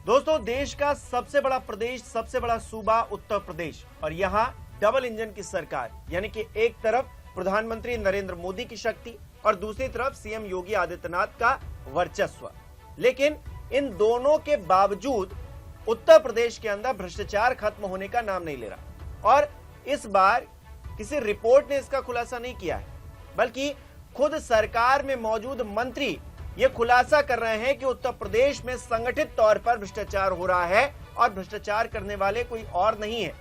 दोस्तों, देश का सबसे बड़ा प्रदेश, सबसे बड़ा सूबा उत्तर प्रदेश, और यहां डबल इंजन की सरकार, यानी कि एक तरफ प्रधानमंत्री नरेंद्र मोदी की शक्ति और दूसरी तरफ सीएम योगी आदित्यनाथ का वर्चस्व। लेकिन इन दोनों के बावजूद उत्तर प्रदेश के अंदर भ्रष्टाचार खत्म होने का नाम नहीं ले रहा। और इस बार किसी रिपोर्ट ने इसका खुलासा नहीं किया है, बल्कि खुद सरकार में मौजूद मंत्री ये खुलासा कर रहे हैं कि उत्तर प्रदेश में संगठित तौर पर भ्रष्टाचार हो रहा है और भ्रष्टाचार करने वाले कोई और नहीं है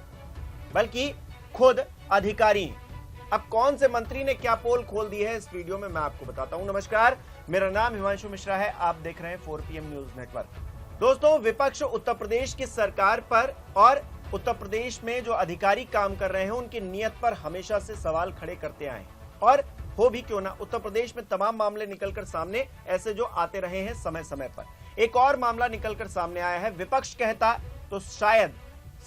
बल्कि खुद अधिकारी हैं। अब कौन से मंत्री ने क्या पोल खोल दी है, इस वीडियो में मैं आपको बताता हूं। नमस्कार, मेरा नाम हिमांशु मिश्रा है, आप देख रहे हैं 4PM न्यूज नेटवर्क। दोस्तों, विपक्ष उत्तर प्रदेश की सरकार पर और उत्तर प्रदेश में जो अधिकारी काम कर रहे हैं उनकी नीयत पर हमेशा से सवाल खड़े करते आए हैं। और हो भी क्यों ना, उत्तर प्रदेश में तमाम मामले निकलकर सामने ऐसे जो आते रहे हैं समय समय पर। एक और मामला निकलकर सामने आया है। विपक्ष कहता तो शायद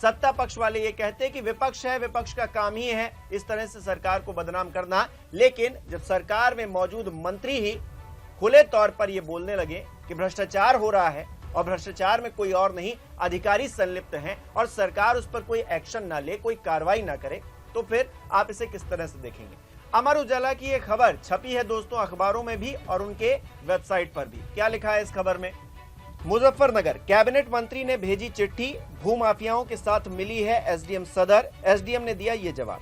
सत्ता पक्ष वाले ये कहते कि विपक्ष है, विपक्ष का काम ही है इस तरह से सरकार को बदनाम करना। लेकिन जब सरकार में मौजूद मंत्री ही खुले तौर पर यह बोलने लगे कि भ्रष्टाचार हो रहा है और भ्रष्टाचार में कोई और नहीं अधिकारी संलिप्त हैं और सरकार उस पर कोई एक्शन ना ले, कोई कार्रवाई ना करे, तो फिर आप इसे किस तरह से देखेंगे। अमर उजाला की एक खबर छपी है दोस्तों अखबारों में भी और उनके वेबसाइट पर भी। क्या लिखा है इस खबर में? मुजफ्फरनगर कैबिनेट मंत्री ने भेजी चिट्ठी, भूमाफियाओं के साथ मिली है एसडीएम सदर। एसडीएम ने दिया ये जवाब।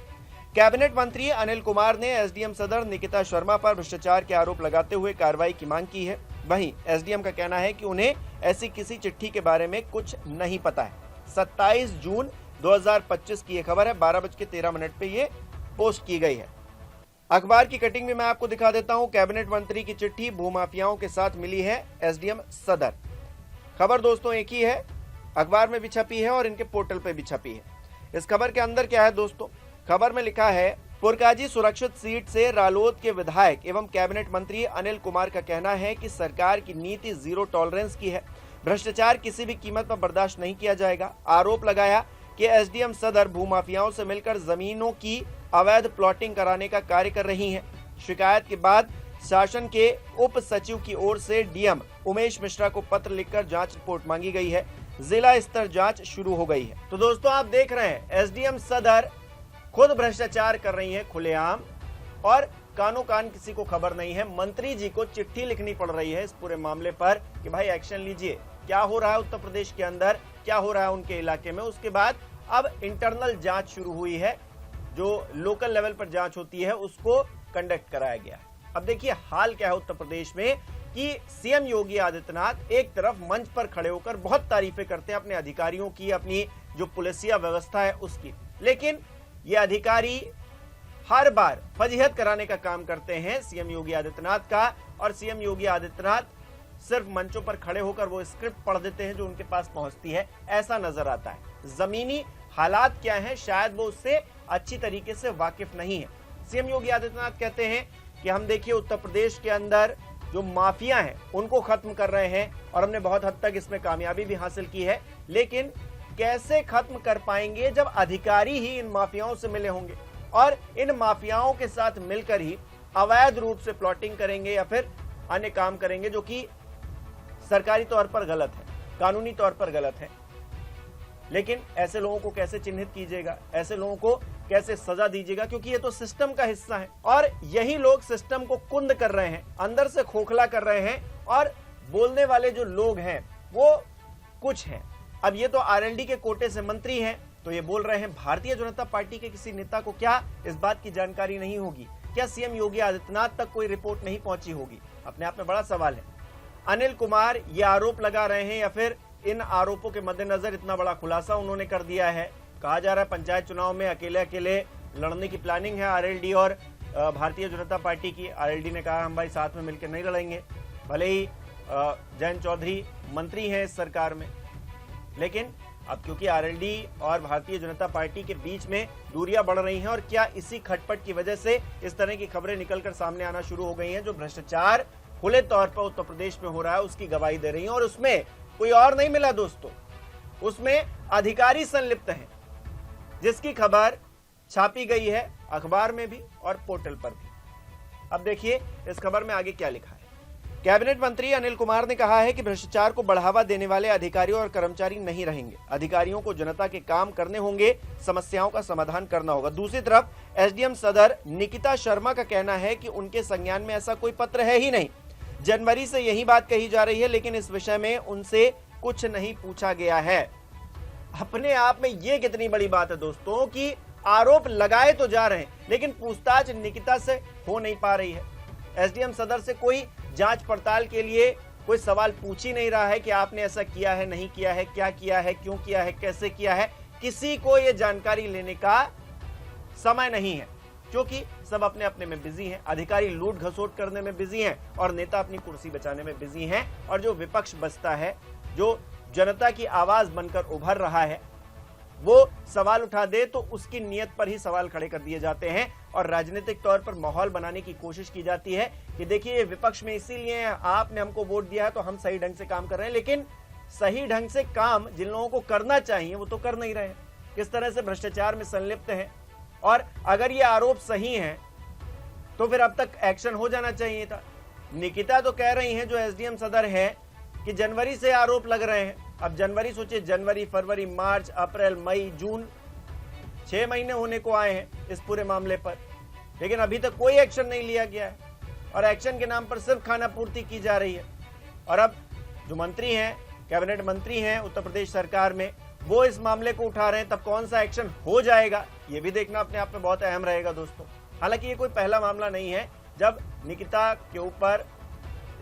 कैबिनेट मंत्री अनिल कुमार ने एसडीएम सदर निकिता शर्मा पर भ्रष्टाचार के आरोप लगाते हुए कार्रवाई की मांग की है। वहीं एसडीएम का कहना है कि उन्हें ऐसी किसी चिट्ठी के बारे में कुछ नहीं पता है। 27 जून 2025 की यह खबर है, 12:13 पे ये पोस्ट की गई है। अखबार की कटिंग में मैं आपको दिखा देता हूं। कैबिनेट मंत्री की चिट्ठी, भूमाफियाओं के साथ मिली है एसडीएम सदर। खबर दोस्तों एक ही है, अखबार में भी छपी है और इनके पोर्टल पे भी छपी है। इस खबर के अंदर क्या है दोस्तों? खबर में लिखा है, पुरकाजी सुरक्षित सीट से रालोद के विधायक एवं कैबिनेट मंत्री अनिल कुमार का कहना है कि सरकार की नीति जीरो टॉलरेंस की है। भ्रष्टाचार किसी भी कीमत पर बर्दाश्त नहीं किया जाएगा। आरोप लगाया कि एसडीएम सदर भूमाफियाओं से मिलकर जमीनों की अवैध प्लॉटिंग कराने का कार्य कर रही हैं। शिकायत के बाद शासन के उप सचिव की ओर से डीएम उमेश मिश्रा को पत्र लिखकर जांच रिपोर्ट मांगी गई है। जिला स्तर जांच शुरू हो गई है। तो दोस्तों आप देख रहे हैं, एसडीएम सदर खुद भ्रष्टाचार कर रही है खुलेआम और कानो कान किसी को खबर नहीं है। मंत्री जी को चिट्ठी लिखनी पड़ रही है इस पूरे मामले पर कि भाई एक्शन लीजिए, क्या हो रहा है उत्तर प्रदेश के अंदर, क्या हो रहा है उनके इलाके में। उसके बाद अब इंटरनल जांच शुरू हुई है, जो लोकल लेवल पर जांच होती है उसको कंडक्ट कराया गया है। अब देखिए हाल क्या है उत्तर प्रदेश में कि सीएम योगी आदित्यनाथ एक तरफ मंच पर खड़े होकर बहुत तारीफें करते हैं अपने अधिकारियों की, अपनी जो पुलिसिया व्यवस्था है उसकी, लेकिन ये अधिकारी हर बार फजीहत कराने का काम करते हैं सीएम योगी आदित्यनाथ का। और सीएम योगी आदित्यनाथ सिर्फ मंचों पर खड़े होकर वो स्क्रिप्ट पढ़ देते हैं जो उनके पास पहुंचती है, ऐसा नजर आता है। जमीनी हालात क्या है शायद वो उससे अच्छी तरीके से वाकिफ नहीं है। सीएम योगी आदित्यनाथ कहते हैं कि हम देखिए उत्तर प्रदेश के अंदर जो माफिया हैं उनको खत्म कर रहे हैं और हमने बहुत हद तक इसमें कामयाबी भी हासिल की है। लेकिन कैसे खत्म कर पाएंगे जब अधिकारी ही इन माफियाओं से मिले होंगे और इन माफियाओं के साथ मिलकर ही अवैध रूप से प्लॉटिंग करेंगे या फिर अन्य काम करेंगे जो कि सरकारी तौर पर गलत है, कानूनी तौर पर गलत है। लेकिन ऐसे लोगों को कैसे चिन्हित कीजिएगा, ऐसे लोगों को कैसे सजा दीजिएगा, क्योंकि ये तो सिस्टम का हिस्सा है और यही लोग सिस्टम को कुंद कर रहे हैं, अंदर से खोखला कर रहे हैं और बोलने वाले जो लोग हैं वो कुछ हैं। अब ये तो आरएलडी के कोटे से मंत्री हैं तो ये बोल रहे हैं। भारतीय जनता पार्टी के किसी नेता को क्या इस बात की जानकारी नहीं होगी? क्या सीएम योगी आदित्यनाथ तक कोई रिपोर्ट नहीं पहुंची होगी? अपने आप में बड़ा सवाल है। अनिल कुमार ये आरोप लगा रहे हैं या फिर इन आरोपों के मद्देनजर इतना बड़ा खुलासा उन्होंने कर दिया है। कहा जा रहा है पंचायत चुनाव में अकेले अकेले लड़ने की प्लानिंग है आरएलडी और भारतीय जनता पार्टी की। आरएलडी ने कहा हम भाई साथ में मिलकर नहीं लड़ेंगे, भले ही जयंत चौधरी मंत्री हैं इस सरकार में, लेकिन अब क्योंकि आरएलडी और भारतीय जनता पार्टी के बीच में दूरियां बढ़ रही हैं और क्या इसी खटपट की वजह से इस तरह की खबरें निकलकर सामने आना शुरू हो गई हैं जो भ्रष्टाचार खुले तौर पर उत्तर प्रदेश में हो रहा है उसकी गवाही दे रही हैं। और उसमें कोई और नहीं मिला दोस्तों, उसमें अधिकारी संलिप्त हैं, जिसकी खबर छापी गई है अखबार में भी और पोर्टल पर भी। अब देखिए इस खबर में आगे क्या लिखा है। कैबिनेट मंत्री अनिल कुमार ने कहा है कि भ्रष्टाचार को बढ़ावा देने वाले अधिकारियों और कर्मचारी नहीं रहेंगे। अधिकारियों को जनता के काम करने होंगे, समस्याओं का समाधान करना होगा। दूसरी तरफ एसडीएम सदर निकिता शर्मा का कहना है कि उनके संज्ञान में ऐसा कोई पत्र है ही नहीं। जनवरी से यही बात कही जा रही है, लेकिन इस विषय में उनसे कुछ नहीं पूछा गया है। अपने आप में यह कितनी बड़ी बात है दोस्तों कि आरोप लगाए तो जा रहे हैं, लेकिन पूछताछ निकिता से हो नहीं पा रही है। एसडीएम सदर से कोई जांच पड़ताल के लिए कोई सवाल पूछ ही नहीं रहा है कि आपने ऐसा किया है, नहीं किया है, क्या किया है, क्यों किया है, कैसे किया है। किसी को यह जानकारी लेने का समय नहीं है, क्योंकि सब अपने अपने में बिजी हैं। अधिकारी लूट घसोट करने में बिजी हैं और नेता अपनी कुर्सी बचाने में बिजी हैं। और जो विपक्ष बचता है, जो जनता की आवाज बनकर उभर रहा है, वो सवाल उठा दे तो उसकी नीयत पर ही सवाल खड़े कर दिए जाते हैं और राजनीतिक तौर पर माहौल बनाने की कोशिश की जाती है कि देखिए ये विपक्ष में इसीलिए आपने हमको वोट दिया है तो हम सही ढंग से काम कर रहे हैं। लेकिन सही ढंग से काम जिन लोगों को करना चाहिए वो तो कर नहीं रहे हैं, किस तरह से भ्रष्टाचार में संलिप्त हैं। और अगर ये आरोप सही हैं तो फिर अब तक एक्शन हो जाना चाहिए था। निकिता तो कह रही हैं, जो एसडीएम सदर है, कि जनवरी से आरोप लग रहे हैं। अब जनवरी सोचिए, जनवरी, फरवरी, मार्च, अप्रैल, मई, जून, 6 महीने होने को आए हैं इस पूरे मामले पर, लेकिन अभी तक कोई एक्शन नहीं लिया गया है और एक्शन के नाम पर सिर्फ खाना पूर्ति की जा रही है। और अब जो मंत्री हैं, कैबिनेट मंत्री हैं उत्तर प्रदेश सरकार में, वो इस मामले को उठा रहे हैं, तब कौन सा एक्शन हो जाएगा ये भी देखना अपने आप में बहुत अहम रहेगा दोस्तों। हालांकि ये कोई पहला मामला नहीं है जब निकिता के ऊपर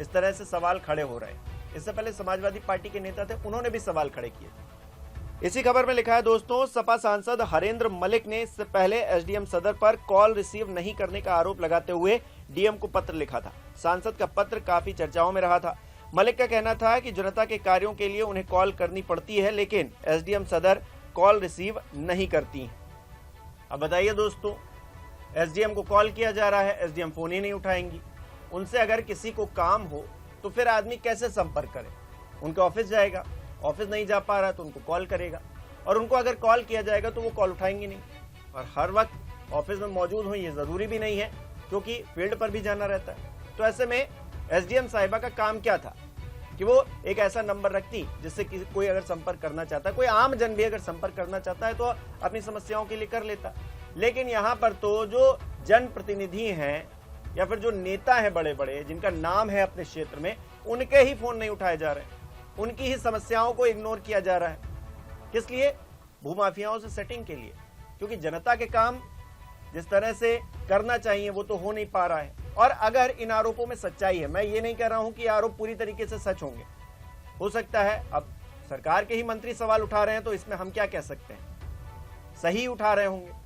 इस तरह से सवाल खड़े हो रहे हैं। इससे पहले समाजवादी पार्टी के नेता थे, उन्होंने भी सवाल खड़े किए। इसी खबर में लिखा है दोस्तों, सपा सांसद हरेंद्र मलिक ने इससे पहले एसडीएम सदर पर कॉल रिसीव नहीं करने का आरोप लगाते हुए डीएम को पत्र लिखा था। सांसद का पत्र काफी चर्चाओं में रहा था। मलिक का कहना था कि जनता के कार्यों के लिए उन्हें कॉल करनी पड़ती है, लेकिन एसडीएम सदर कॉल रिसीव नहीं करती। अब बताइए दोस्तों, एसडीएम को कॉल किया जा रहा है, एसडीएम फोन ही नहीं उठाएंगी। उनसे अगर किसी को काम हो तो फिर आदमी कैसे संपर्क करे? उनके ऑफिस जाएगा, ऑफिस नहीं जा पा रहा तो उनको कॉल करेगा, और उनको अगर कॉल किया जाएगा तो वो कॉल उठाएंगे नहीं। और हर वक्त ऑफिस में मौजूद हो ये जरूरी भी नहीं है, क्योंकि फील्ड पर भी जाना रहता है। तो ऐसे में एसडीएम साहिबा का काम क्या था कि वो एक ऐसा नंबर रखती जिससे कोई अगर संपर्क करना चाहता है, कोई आम जन भी अगर संपर्क करना चाहता है तो अपनी समस्याओं के लिए कर लेता। लेकिन यहाँ पर तो जो जनप्रतिनिधि हैं या फिर जो नेता हैं बड़े बड़े, जिनका नाम है अपने क्षेत्र में, उनके ही फोन नहीं उठाए जा रहे हैं, उनकी ही समस्याओं को इग्नोर किया जा रहा है। किस लिए? भूमाफियाओं से सेटिंग के लिए, क्योंकि जनता के काम जिस तरह से करना चाहिए वो तो हो नहीं पा रहा है। और अगर इन आरोपों में सच्चाई है, मैं ये नहीं कह रहा हूं कि आरोप पूरी तरीके से सच होंगे, हो सकता है अब सरकार के ही मंत्री सवाल उठा रहे हैं तो इसमें हम क्या कह सकते हैं, सही उठा रहे होंगे।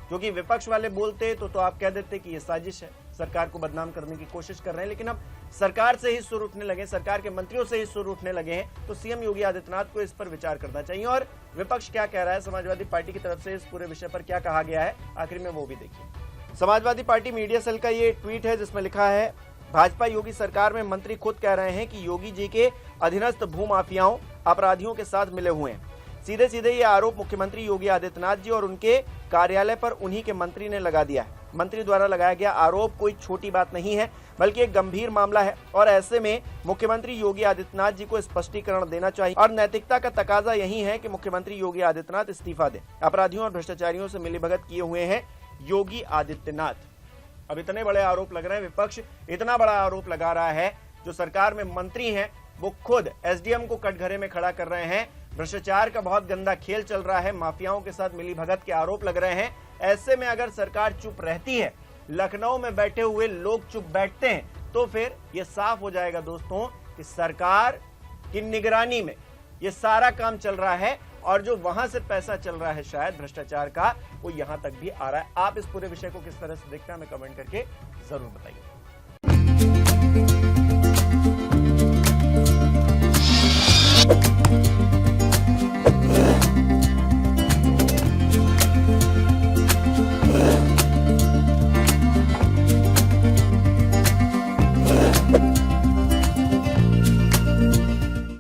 क्योंकि विपक्ष वाले बोलते तो आप कह देते कि ये साजिश है, सरकार को बदनाम करने की कोशिश कर रहे हैं। लेकिन अब सरकार से ही सुर उठने लगे, सरकार के मंत्रियों से ही सुर उठने लगे हैं, तो सीएम योगी आदित्यनाथ को इस पर विचार करना चाहिए। और विपक्ष क्या कह रहा है, समाजवादी पार्टी की तरफ से इस पूरे विषय पर क्या कहा गया है, आखिर में वो भी देखिए। समाजवादी पार्टी मीडिया सेल का ये ट्वीट है जिसमें लिखा है, भाजपा योगी सरकार में मंत्री खुद कह रहे हैं कि योगी जी के अधीनस्थ भूमाफियाओं, अपराधियों के साथ मिले हुए हैं। सीधे सीधे ये आरोप मुख्यमंत्री योगी आदित्यनाथ जी और उनके कार्यालय पर उन्हीं के मंत्री ने लगा दिया है। मंत्री द्वारा लगाया गया आरोप कोई छोटी बात नहीं है, बल्कि एक गंभीर मामला है और ऐसे में मुख्यमंत्री योगी आदित्यनाथ जी को स्पष्टीकरण देना चाहिए। और नैतिकता का तकाजा यही है कि मुख्यमंत्री योगी आदित्यनाथ इस्तीफा दें। अपराधियों और भ्रष्टाचारियों से मिलीभगत किए हुए हैं योगी आदित्यनाथ। अब इतने बड़े आरोप लग रहे हैं, विपक्ष इतना बड़ा आरोप लगा रहा है, जो सरकार में मंत्री हैं वो खुद एसडीएम को कटघरे में खड़ा कर रहे हैं। भ्रष्टाचार का बहुत गंदा खेल चल रहा है, माफियाओं के साथ मिलीभगत के आरोप लग रहे हैं। ऐसे में अगर सरकार चुप रहती है, लखनऊ में बैठे हुए लोग चुप बैठते हैं, तो फिर यह साफ हो जाएगा दोस्तों कि सरकार की निगरानी में ये सारा काम चल रहा है और जो वहां से पैसा चल रहा है शायद भ्रष्टाचार का, वो यहां तक भी आ रहा है। आप इस पूरे विषय को किस तरह से देखते हैं हमें कमेंट करके जरूर बताइए।